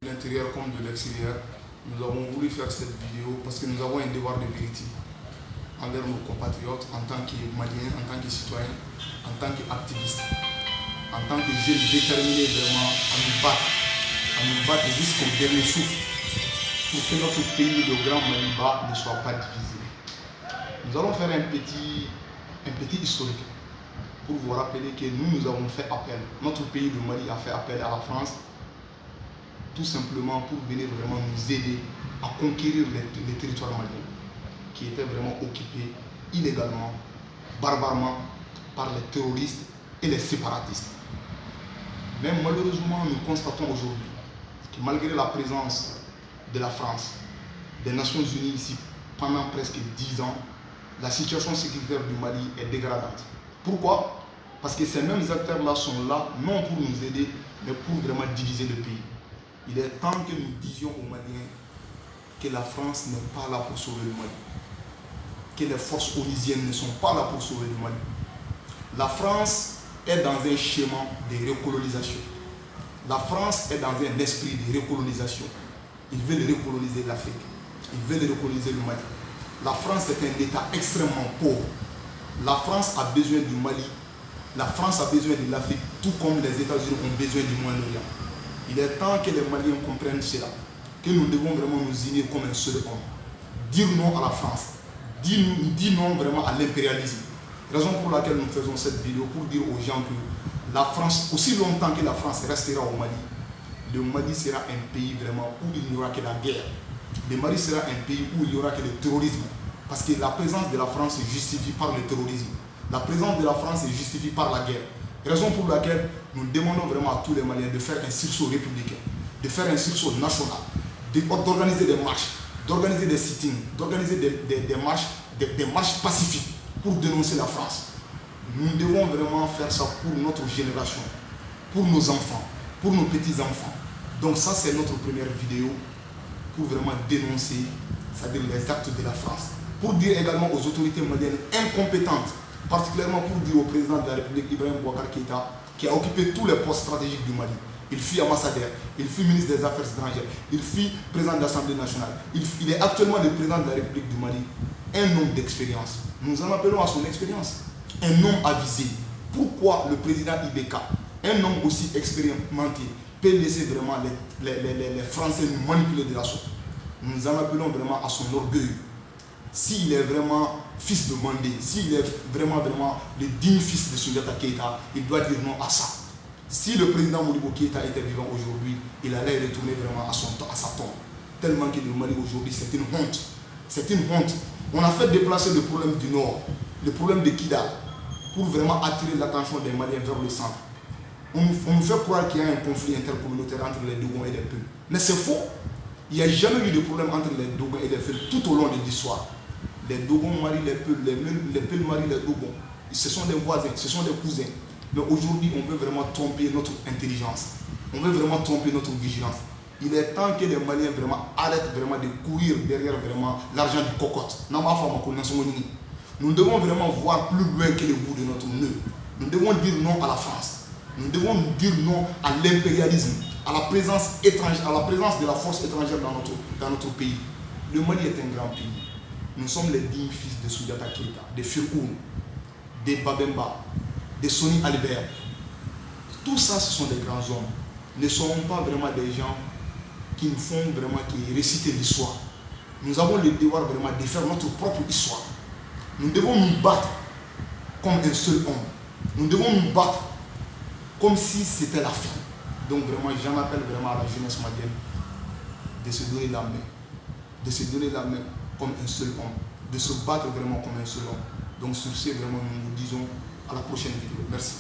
De l'intérieur comme de l'extérieur, nous avons voulu faire cette vidéo parce que nous avons un devoir de vérité envers nos compatriotes en tant que Maliens, en tant que citoyens, en tant qu'activistes, en tant que jeunes déterminés vraiment à nous battre jusqu'au dernier souffle pour que notre pays, le Grand Maliba, ne soit pas divisé. Nous allons faire un petit historique pour vous rappeler que nous avons fait appel, notre pays, le Mali, a fait appel à la France tout simplement pour venir vraiment nous aider à conquérir les territoires maliens qui étaient vraiment occupés illégalement, barbairement par les terroristes et les séparatistes. Mais malheureusement, nous constatons aujourd'hui que malgré la présence de la France, des Nations Unies ici pendant presque 10 ans, la situation sécuritaire du Mali est dégradante. Pourquoi? Parce que ces mêmes acteurs-là sont là non pour nous aider, mais pour vraiment diviser le pays. Il est temps que nous disions aux Maliens que la France n'est pas là pour sauver le Mali, que les forces onusiennes ne sont pas là pour sauver le Mali. La France est dans un schéma de recolonisation. La France est dans un esprit de recolonisation. Ils veulent recoloniser l'Afrique. Ils veulent recoloniser le Mali. La France est un État extrêmement pauvre. La France a besoin du Mali. La France a besoin de l'Afrique, tout comme les États-Unis ont besoin du Moyen-Orient. Il est temps que les Maliens comprennent cela, que nous devons vraiment nous unir comme un seul homme. Dire non à la France, dire non vraiment à l'impérialisme. Raison pour laquelle nous faisons cette vidéo, pour dire aux gens que la France, aussi longtemps que la France restera au Mali, le Mali sera un pays vraiment où il n'y aura que la guerre. Le Mali sera un pays où il n'y aura que le terrorisme. Parce que la présence de la France est justifiée par le terrorisme. La présence de la France est justifiée par la guerre. Raison pour laquelle nous demandons vraiment à tous les Maliens de faire un sursaut républicain, de faire un sursaut national, d'organiser des marches, d'organiser des sit-ins, d'organiser des marches pacifiques pour dénoncer la France. Nous devons vraiment faire ça pour notre génération, pour nos enfants, pour nos petits-enfants. Donc ça, c'est notre première vidéo pour vraiment dénoncer, c'est-à-dire les actes de la France. Pour dire également aux autorités maliennes incompétentes, particulièrement pour dire au président de la République, Ibrahim Boubacar Keïta, qui a occupé tous les postes stratégiques du Mali. Il fut ambassadeur, il fut ministre des Affaires étrangères, il fut président de l'Assemblée nationale. Il est actuellement le président de la République du Mali. Un homme d'expérience. Nous en appelons à son expérience. Un homme avisé. Pourquoi le président Ibeka, un homme aussi expérimenté, peut laisser vraiment les Français nous manipuler de la sorte? Nous en appelons vraiment à son orgueil. S'il est vraiment fils de Mandé, s'il est vraiment le digne fils de Soundiata Keïta, il doit dire non à ça. Si le président Modibo Keïta était vivant aujourd'hui, il allait retourner vraiment à sa tombe. Tellement que le Mali aujourd'hui, c'est une honte. C'est une honte. On a fait déplacer le problème du Nord, le problème de Kidal, pour vraiment attirer l'attention des Maliens vers le centre. On nous fait croire qu'il y a un conflit intercommunautaire entre les Dogons et les Peuls. Mais c'est faux. Il n'y a jamais eu de problème entre les Dogons et les Peuls tout au long de l'histoire. Les Dogons marient les Peuls, les Peuls marient les Dogons. Ce sont des voisins, ce sont des cousins. Mais aujourd'hui, on veut vraiment tromper notre intelligence. On veut vraiment tromper notre vigilance. Il est temps que les Maliens vraiment arrêtent vraiment de courir derrière vraiment l'argent du cocotte. Nous devons vraiment voir plus loin que le bout de notre nœud. Nous devons dire non à la France. Nous devons dire non à l'impérialisme, à la présence étrangère, à la présence de la force étrangère dans notre pays. Le Mali est un grand pays. Nous sommes les dignes fils de Soundiata Keïta, de Firkoun, de Babemba, de Soni Albert. Tout ça, ce sont des grands hommes. Ne sont pas vraiment des gens qui nous font vraiment réciter l'histoire. Nous avons le devoir vraiment de faire notre propre histoire. Nous devons nous battre comme un seul homme. Nous devons nous battre comme si c'était la fin. Donc vraiment, j'en appelle vraiment à la jeunesse malienne de se donner la main. De se donner la main comme un seul homme. De se battre vraiment comme un seul homme. Donc sur ce, vraiment, nous vous disons à la prochaine vidéo. Merci.